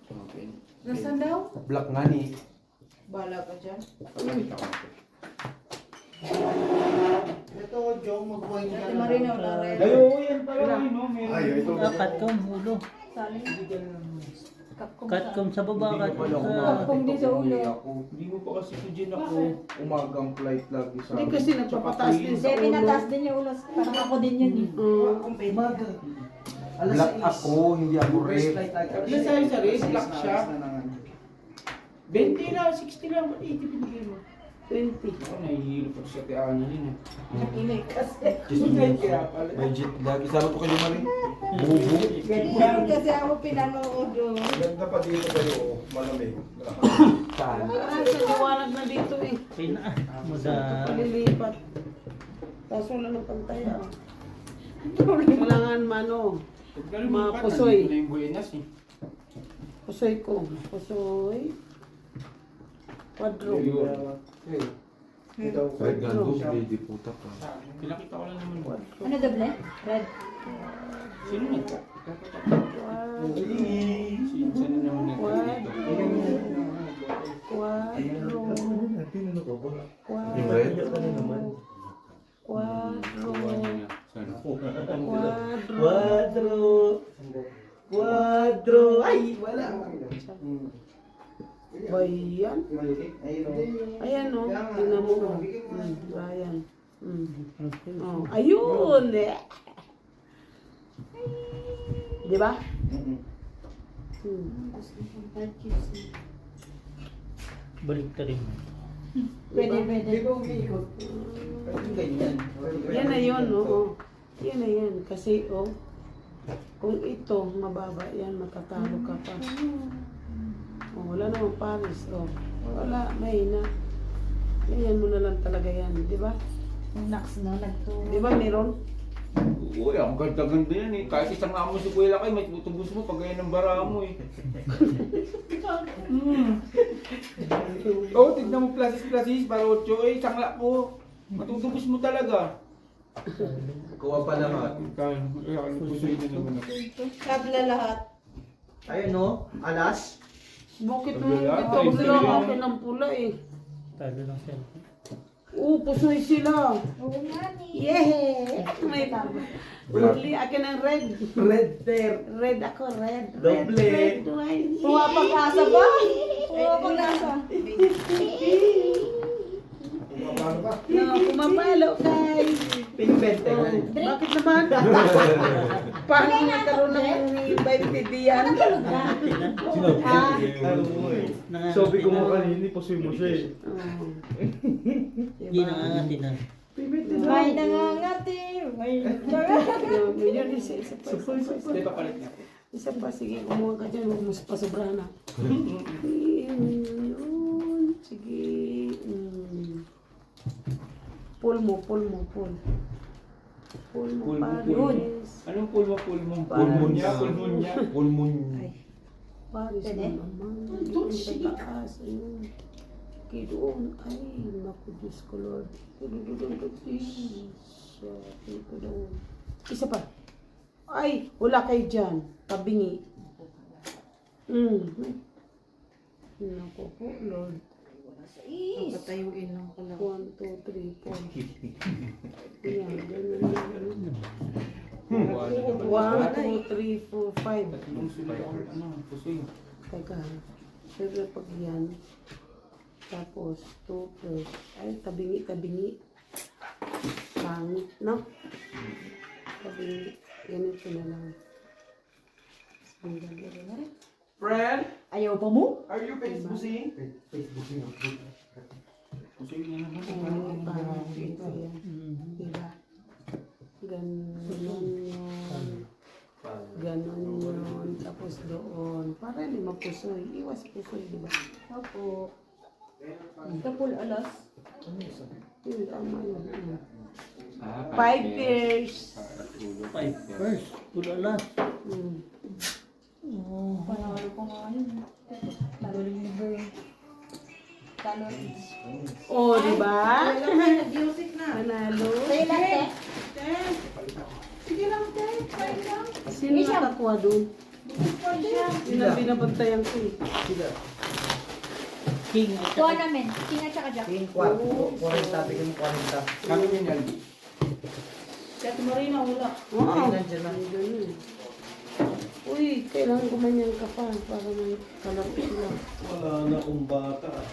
Okay. Nasaan daw? Black nga ni. Bala ka dyan. Ito, Jong, mag-wine ka Ate Marina, wala rin. Ay, oo, yan pala. Ano, meron. Ay, ito. Katcom, ulo. Sali. Kapkong sa... Katcom sa baba, katcom sa... Kapkong din sa ulo. Hindi mo pa kasi ito dyan ako. Umagang flight lagi sa Hindi kasi nagpapataas din sa Hindi, ulo. pinataas din yung ulo. Parang ako din yun eh. Umaga. Alas Black 6. ako, hindi ako First red. flight lagi. Ilan tayo sa race? Black siya? Na naman. 20 lang, 60 lang. Ba't 80 pinigay mo? 20. Ako, nahihilo pa sa tiyakan na rin. Nakinig kasi. Kaya pala. May jet lag. Isama ko kayo Marie. Bubo. Ganyan kasi ako pinanood. Ganda pa dito kayo, malamig. Saan? Ah, sa liwanag na dito eh. Pina. Muda. Palilipat. Kaso wala ng pantaya. Kailangan mano. Mga pusoy. Nandito na yung Buenas eh. Pusoy ko. Pusoy. Quadro. Ito, Red Gando, hindi puta pa. Pinakita ko lang naman. Ano doble? Red. Sino nagpo? Sino naman nagpo? Quadro. Yung red? Quadro. Sana. Quadro. Ay, wala. Bayan. Ayan o. Tingnan mo. Bayan. Oh, ayun. Di ba? Balik ka rin. Pwede. Ganyan. Yan na yun, oo. Yan na yan. Kasi, kung ito, mababa yan, matatalo ka pa. Wala namang Paris, Wala, mahina. Ganyan mo na lang talaga yan, di ba? Nax na, nagturo. Di ba meron? Uy, ang ganda-ganda yan eh. Kahit isang amo si Kuya Lakay, may tutubos mo pag ganyan ang bara mo eh. Oo, tignan mo plasis para 8 eh. Isang lak ko. Matutubos mo talaga. Kuha pa lahat. Pusoy na naman ako. Kabla lahat. Ayun no, alas. Bakit Wala, naman ito? tayo Wala sila. akin ng pula eh. Talo ng cellphone. Pusoy sila. Oo nga ni. Yeah! May tama. Uli, akin ang red. Red pair. Red ako, red. Doble. Red, wine. Pumapag-asa ba? Pumapag-asa. Paano ba? No, pumapalo kay. Pinibente Oh, ka. bakit naman? Paano nagkaroon ng invited yan? Natulog na. Sabi ko mo kanina, pusoy mo siya eh. Hindi nangangati na. May nangangati. May nangangati. Yun, isa pa. Hindi pa palit niya. Isa pa, sige, kumuha ka dyan. Huwag mo pasobrahan na. Yun. Sige. Pull mo. Pull mo, Paris. Anong pulmo? Pulmonya. Pulmonya. Pulmonya. Paris Pwede? na naman. Doon sa taas. Ayun. Okay, doon. Ay, naku, Diyos ko, Lord. Doon. Isa pa. Ay, wala kayo dyan. Tabingi. Naku po, Lord. Is. Patayuin lang pala. 1, 2, 3, 4. Yan, ganyan lang. 1, 2, 3, 4, 5. Tatlong sulay or ano, pusoy. Teka, siyempre pag yan, tapos 2 plus, ay tabingi, pangit, no? Tabingi, ganito na lang. Ang ganda rin. Friend, Ayaw pa mo? are you Facebooking? Pusoy na naman. Ay, parang ito yan. Diba? Ganon yun. Ganon yun. Tapos doon. Para hindi mapusoy. Iwas pusoy, diba? Opo. Kapul alas. Yun, tama yun. 5 5 years. 5 First, pulala. Mm. Oo. Panalo ko nga yun. Galing ni Bern. Talo. Oh, diba? Nag-music na. Manalo. Sa'yo lang, te. Sige lang, te. Try lang. Sino nakakuha doon? Yun ang binabantayan ko eh. Sila. King. Kuha namin. King at saka Jack. King 4, 40, bigyan mo 40. Kami yun yan. Kahit Marina, wala. Oo. Ay, nandiyan na. Ganun. Uy, kailangan gumanyan ka pa para may kalapit lang. Wala na akong bata.